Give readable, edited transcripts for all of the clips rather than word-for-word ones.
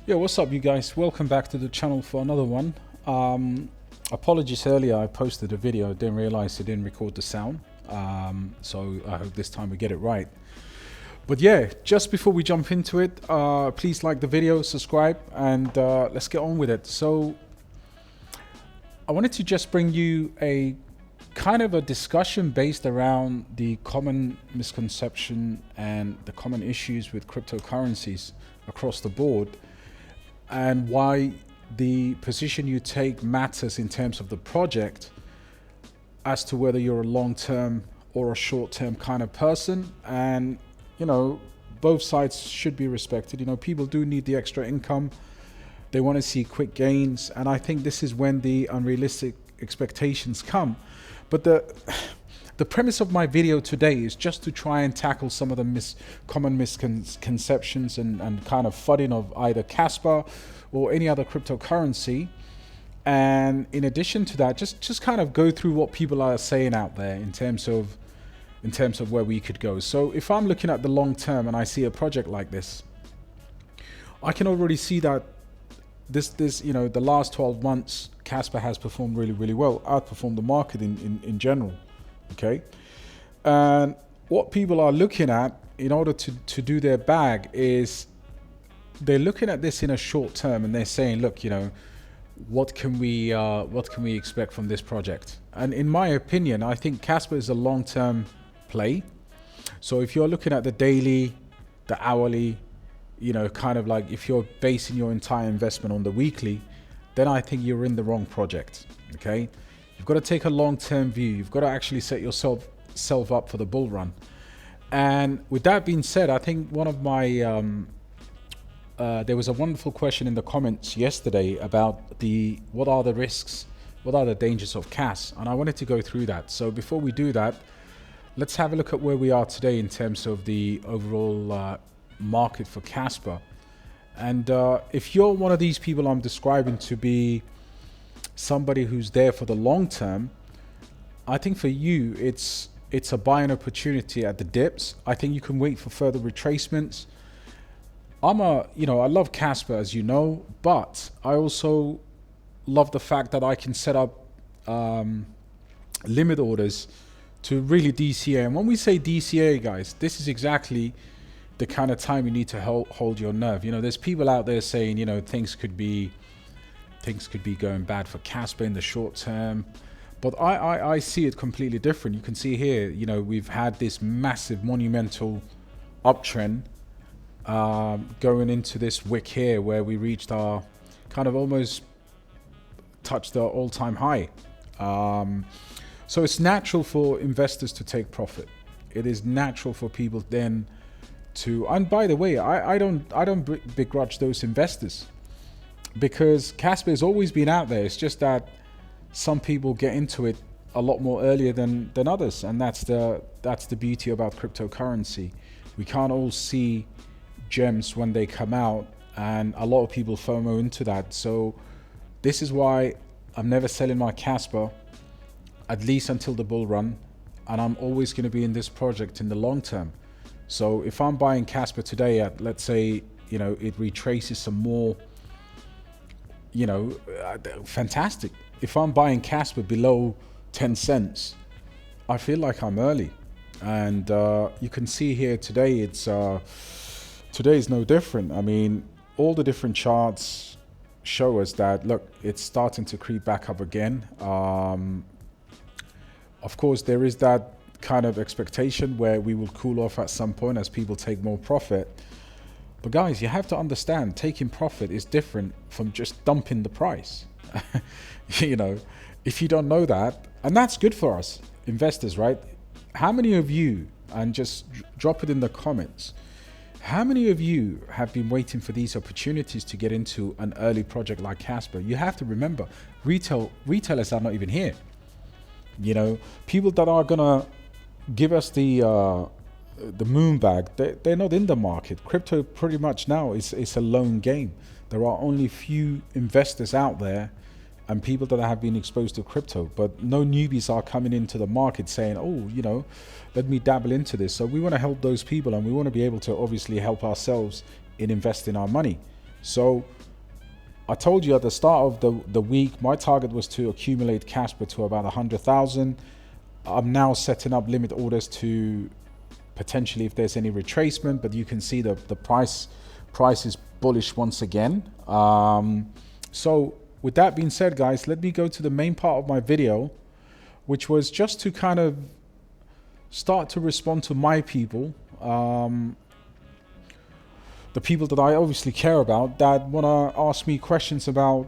Yeah, what's up, you guys? Welcome back to the channel for another one. Apologies earlier, I posted a video, didn't realize it didn't record the sound. So I hope this time we get it right. But yeah, just before we jump into it, please like the video, subscribe, and let's get on with it. So I wanted to just bring you a kind of a discussion based around the common misconception and the common issues with cryptocurrencies across the board, and why the position you take matters in terms of the project as to whether you're a long-term or a short-term kind of person. And both sides should be respected. People do need the extra income, they want to see quick gains, and I think this is when the unrealistic expectations come. But the premise of my video today is just to try and tackle some of the common misconceptions and kind of fudding of either Kaspa or any other cryptocurrency. And in addition to that, just kind of go through what people are saying out there in terms of where we could go. So if I'm looking at the long term and I see a project like this, I can already see that this the last 12 months, Kaspa has performed really, really well, outperformed the market in general. Okay, and what people are looking at in order to do their bag is they're looking at this in a short term, and they're saying, look, what can we expect from this project? And in my opinion, I think Kaspa is a long-term play. So if you're looking at the daily, the hourly, kind of like if you're basing your entire investment on the weekly, then I think you're in the wrong project. Okay, you've got to take a long-term view. You've got to actually set yourself up for the bull run. And with that being said, I think one of my there was a wonderful question in the comments yesterday about what are the risks, what are the dangers of CAS, and I wanted to go through that. So before we do that, let's have a look at where we are today in terms of the overall market for Kaspa. And if you're one of these people I'm describing to be somebody who's there for the long term, I think for you it's a buying opportunity at the dips. I think you can wait for further retracements. I love Kaspa, as you know, but I also love the fact that I can set up limit orders to really DCA. And when we say DCA, guys, this is exactly the kind of time you need to hold your nerve. There's people out there saying, things could be going bad for Kaspa in the short term, but I see it completely different. You can see here, we've had this massive monumental uptrend going into this wick here, where we reached our kind of almost touched our all-time high. So it's natural for investors to take profit. It is natural for people then to, and by the way, I don't begrudge those investors, because Kaspa has always been out there. It's just that some people get into it a lot more earlier than others, and that's the beauty about cryptocurrency. We can't all see gems when they come out, and a lot of people FOMO into that. So this is why I'm never selling my Kaspa, at least until the bull run, and I'm always going to be in this project in the long term. So if I'm buying Kaspa today at, let's say, it retraces some more, fantastic. If I'm buying Kaspa below 10 cents, I feel like I'm early. And you can see here today, today is no different. I mean, all the different charts show us that, look, it's starting to creep back up again. Of course, there is that kind of expectation where we will cool off at some point as people take more profit. But guys, you have to understand, taking profit is different from just dumping the price. If you don't know that, and that's good for us investors, right? How many of you, and just drop it in the comments, how many of you have been waiting for these opportunities to get into an early project like Kaspa? You have to remember, retailers are not even here. People that are gonna give us the moon bag, they're not in the market. Crypto pretty much now is a lone game. There are only few investors out there and people that have been exposed to crypto, but no newbies are coming into the market saying, oh, let me dabble into this. So we want to help those people, and we want to be able to obviously help ourselves in investing our money. So I told you at the start of the week, my target was to accumulate Kaspa to about 100,000. I'm now setting up limit orders to potentially if there's any retracement, but you can see the price is bullish once again. So with that being said, guys, let me go to the main part of my video, which was just to kind of start to respond to my people, the people that I obviously care about, that want to ask me questions about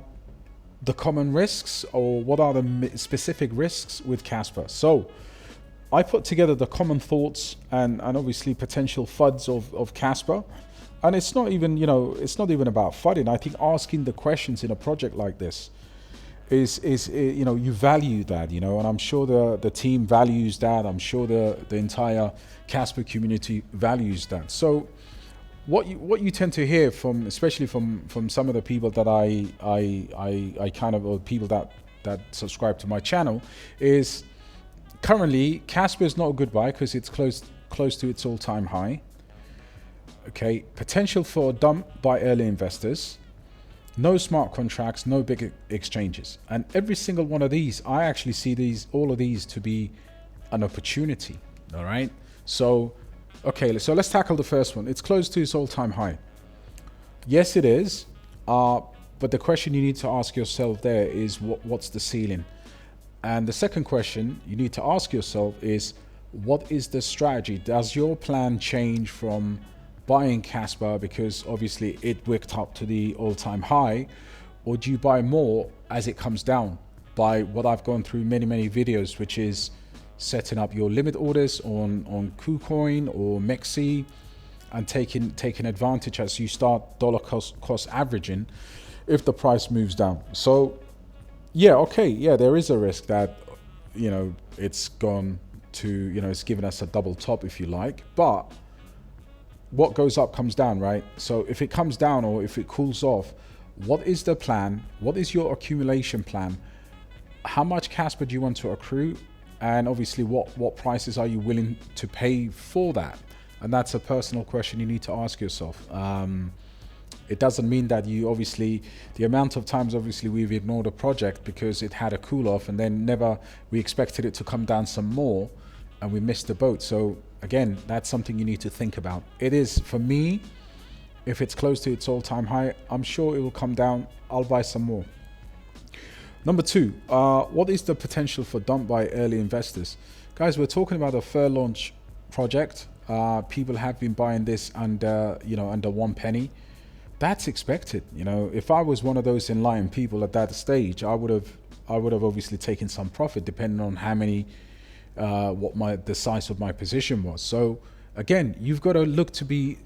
the common risks or what are the specific risks with Kaspa. So I put together the common thoughts and obviously potential FUDs of Kaspa. And it's not even, it's not even about FUDing. I think asking the questions in a project like this is you value that, and I'm sure the team values that. I'm sure the entire Kaspa community values that. So what you tend to hear from, especially from some of the people that I kind of, or people that subscribe to my channel, is currently Kaspa is not a good buy because it's close to its all-time high. Okay, potential for a dump by early investors, no smart contracts, no big exchanges, and every single one of these, I actually see all of these to be an opportunity. All right, so okay, so let's tackle the first one. It's close to its all-time high. Yes, it is, but the question you need to ask yourself there is what's the ceiling? And the second question you need to ask yourself is, what is the strategy? Does your plan change from buying Kaspa because obviously it wicked up to the all-time high, or do you buy more as it comes down by what I've gone through many videos, which is setting up your limit orders on KuCoin or Mexi and taking advantage as you start dollar cost averaging if the price moves down. So yeah, okay, yeah, there is a risk that it's gone to it's given us a double top, if you like, but what goes up comes down, right? So if it comes down or if it cools off, what is the plan? What is your accumulation plan? How much Kaspa do you want to accrue? And obviously what prices are you willing to pay for that? And that's a personal question you need to ask yourself. It doesn't mean that you obviously, the amount of times obviously we've ignored a project because it had a cool off and then we expected it to come down some more and we missed the boat. So again, that's something you need to think about. It is, for me, if it's close to its all-time high, I'm sure it will come down. I'll buy some more. Number two, what is the potential for dump by early investors? Guys, we're talking about a fair launch project. People have been buying this under 1 penny. That's expected. If I was one of those enlightened people at that stage, I would have obviously taken some profit depending on how many, the size of my position was. So again, you've got to look to be,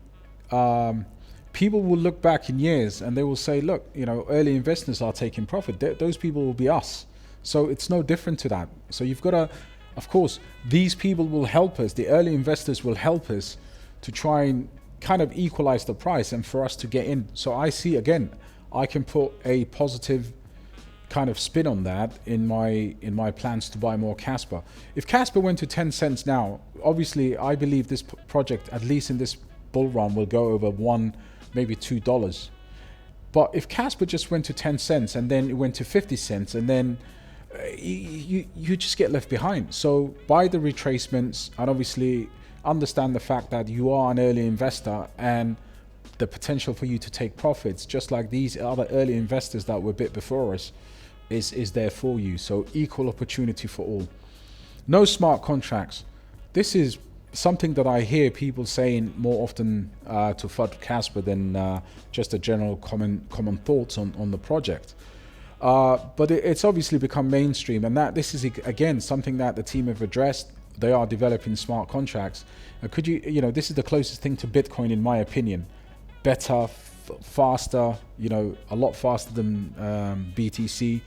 people will look back in years and they will say, look, early investors are taking profit. Those people will be us. So it's no different to that. So you've got to, of course, these people will help us. The early investors will help us to try and kind of equalize the price and for us to get in. So I see, again, I can put a positive kind of spin on that in my plans to buy more Kaspa. If Kaspa went to 10 cents now, obviously I believe this project, at least in this bull run, will go over $1, maybe $2. But if Kaspa just went to 10 cents and then it went to 50 cents and then you just get left behind. So buy the retracements and obviously understand the fact that you are an early investor and the potential for you to take profits, just like these other early investors that were a bit before us, is there for you. So equal opportunity for all. No smart contracts. This is something that I hear people saying more often to FUD Kaspa than just a general common thoughts on the project. But it's obviously become mainstream, and this is again something that the team have addressed. They are developing smart contracts. This is the closest thing to Bitcoin in my opinion. Better, faster, a lot faster than BTC.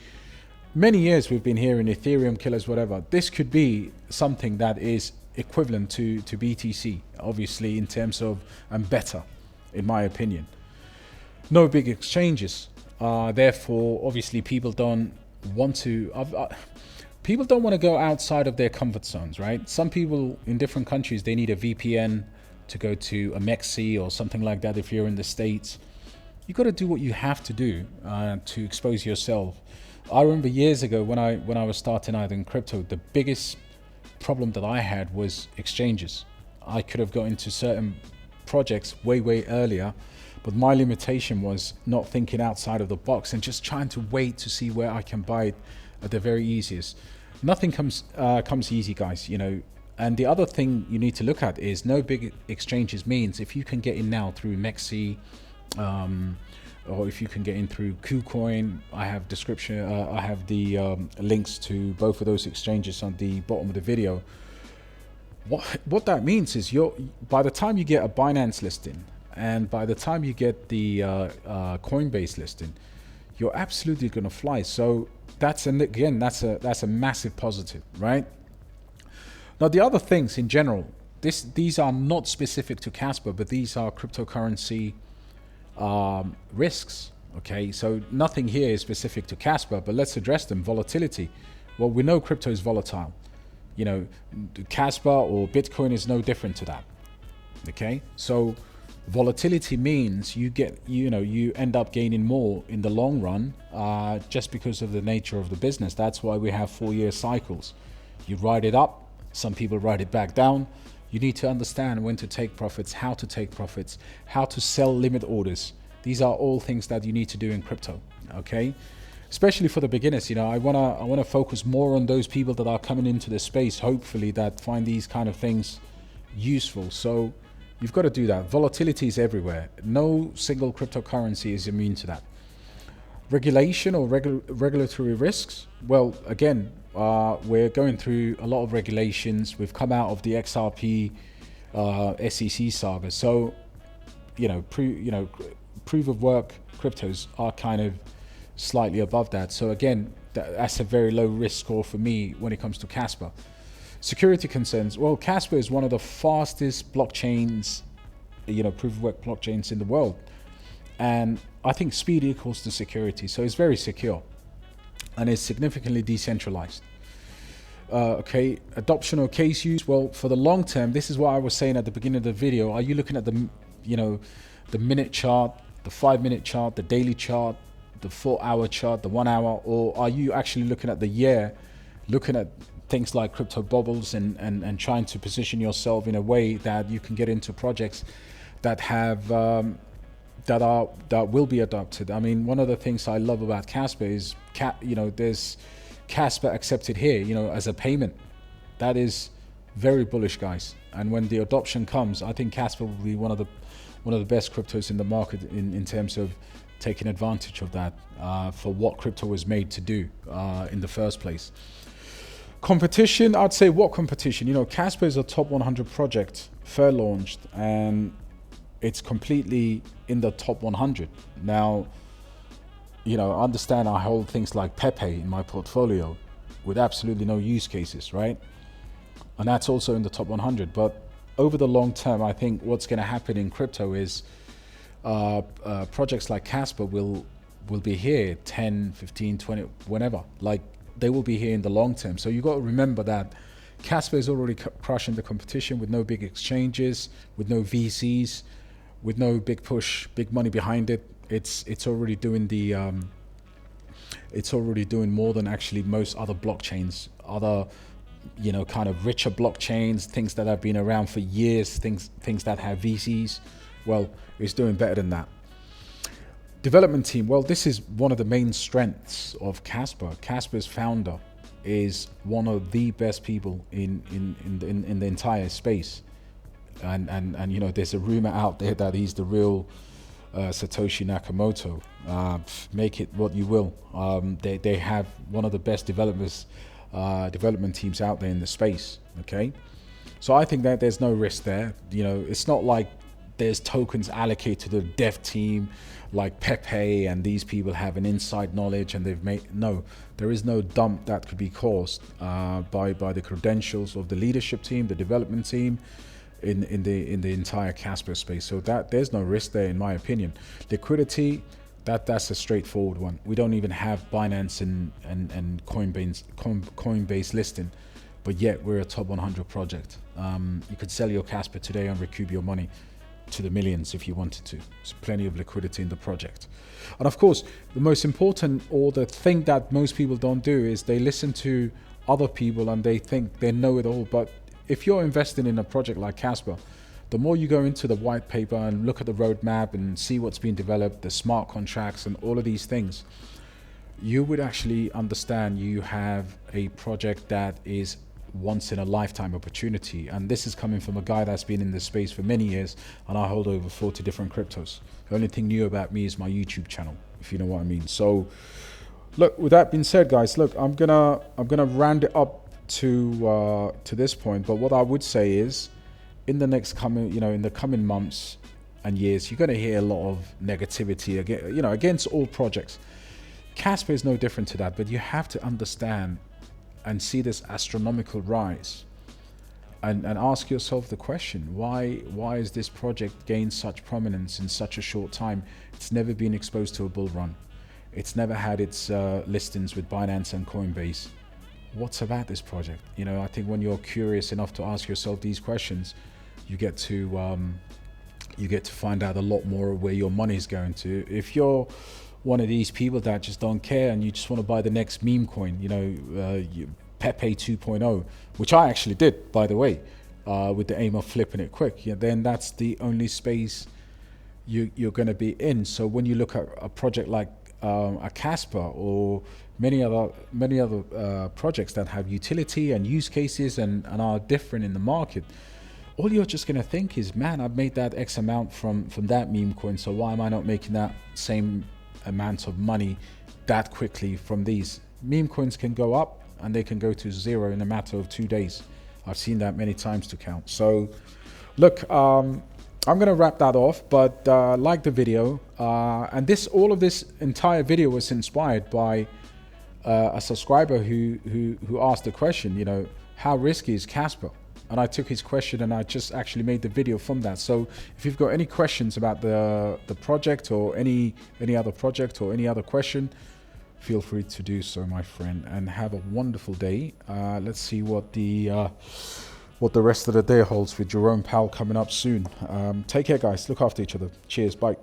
Many years we've been hearing Ethereum killers, whatever. This could be something that is equivalent to BTC, obviously, in terms of, and better, in my opinion. No big exchanges. Therefore, obviously, people don't want to go outside of their comfort zones, right? Some people in different countries, they need a VPN to go to a Mexi or something like that if you're in the States. you got to do what you have to do to expose yourself. I remember years ago when I was starting out in crypto, the biggest problem that I had was exchanges. I could have got into certain projects way earlier, but my limitation was not thinking outside of the box and just trying to wait to see where I can buy it at the very easiest. Nothing comes easy, guys, you know. And the other thing you need to look at is no big exchanges means if you can get in now through Mexi, or if you can get in through KuCoin. I have I have the links to both of those exchanges on the bottom of the video. What that means is by the time you get a Binance listing and by the time you get the Coinbase listing, you're absolutely going to fly. So that's a massive positive, right? Now the other things in general, these are not specific to Kaspa, but these are cryptocurrency risks. Okay, so nothing here is specific to Kaspa, but let's address them. Volatility. Well, we know crypto is volatile. You know, Kaspa or Bitcoin is no different to that. Okay, so volatility means you end up gaining more in the long run, just because of the nature of the business. That's why we have 4-year cycles. You ride it up, some people ride it back down. You need to understand when to take profits, how to take profits, how to sell limit orders. These are all things that you need to do in crypto. Okay, especially for the beginners. You know, I wanna focus more on those people that are coming into the space, hopefully, that find these kind of things useful. So you've got to do that. Volatility is everywhere. No single cryptocurrency is immune to that. Regulation or regulatory risks. Well, again, we're going through a lot of regulations. We've come out of the XRP SEC saga. So, proof of work cryptos are kind of slightly above that. So again, that's a very low risk score for me when it comes to Kaspa. Security concerns. Well, Kaspa is one of the fastest blockchains, proof of work blockchains in the world. And I think speed equals to security. So it's very secure and it's significantly decentralized. Okay, adoption or case use. Well, for the long term, this is what I was saying at the beginning of the video. Are you looking at the minute chart, the 5-minute chart, the daily chart, the 4-hour chart, the 1 hour, or are you actually looking at the year, looking at things like crypto bubbles and trying to position yourself in a way that you can get into projects that have that will be adopted? I mean, one of the things I love about Kaspa is there's Kaspa accepted here, as a payment. That is very bullish, guys. And when the adoption comes, I think Kaspa will be one of the best cryptos in the market in terms of taking advantage of that for what crypto was made to do in the first place. Competition, I'd say what competition? Kaspa is a top 100 project, fair launched, and it's completely in the top 100. Now, I understand I hold things like Pepe in my portfolio with absolutely no use cases, right? And that's also in the top 100. But over the long term, I think what's going to happen in crypto is projects like Kaspa will be here 10, 15, 20, whenever. Like, they will be here in the long term. So you got to remember that Kaspa is already crushing the competition with no big exchanges, with no VCs, with no big push, big money behind it. It's already doing more than actually most other blockchains, other kind of richer blockchains, things that have been around for years, things that have VCs. Well, it's doing better than that. Development team. Well, this is one of the main strengths of Kaspa. Kaspa's founder is one of the best people in the entire space, and there's a rumor out there that he's the real Satoshi Nakamoto. Make it what you will. They have one of the best development teams out there in the space. Okay, so I think that there's no risk there. It's not like there's tokens allocated to the dev team like Pepe and these people have an inside knowledge and there is no dump that could be caused by the credentials of the leadership team, the development team in the entire Kaspa space. So that there's no risk there, in my opinion. Liquidity, that's a straightforward one. We don't even have Binance and Coinbase listing, but yet we're a top 100 project. You could sell your Kaspa today and recoup your money. to the millions if you wanted to. There's plenty of liquidity in the project. And of course, the most important, or the thing that most people don't do, is they listen to other people and they think they know it all. But if you're investing in a project like Kaspa, the more you go into the white paper and look at the roadmap and see what's being developed, the smart contracts and all of these things, you would actually understand you have a project that is once in a lifetime opportunity. And this is coming from a guy that's been in this space for many years, and I hold over 40 different cryptos. The only thing new about me is my YouTube channel, if you know what I mean. So look, with that being said, guys, look, I'm gonna round it up to this point. But what I would say is, in the next coming, in the coming months and years, you're gonna hear a lot of negativity against all projects. Kaspa is no different to that, but you have to understand and see this astronomical rise and ask yourself the question, why is this project gained such prominence in such a short time? It's never been exposed to a bull run. It's never had its listings with Binance and Coinbase. What's about this project? I think when you're curious enough to ask yourself these questions, you get to find out a lot more of where your money is going to. If you're one of these people that just don't care and you just want to buy the next meme coin, Pepe 2.0, which I actually did, by the way, with the aim of flipping it quick, then that's the only space you're going to be in. So when you look at a project like a Kaspa or many other projects that have utility and use cases and are different in the market, all you're just going to think is, man, I've made that X amount from that meme coin, so why am I not making that same amount of money that quickly from these? Meme coins can go up and they can go to zero in a matter of 2 days. I've seen that many times to count. So look, I'm going to wrap that off, but like the video, and all of this entire video was inspired by a subscriber who asked the question, how risky is Kaspa? And I took his question and I just actually made the video from that. So if you've got any questions about the project or any other project or any other question, feel free to do so, my friend, and have a wonderful day. Let's see what the rest of the day holds with Jerome Powell coming up soon. Take care, guys. Look after each other. Cheers. Bye.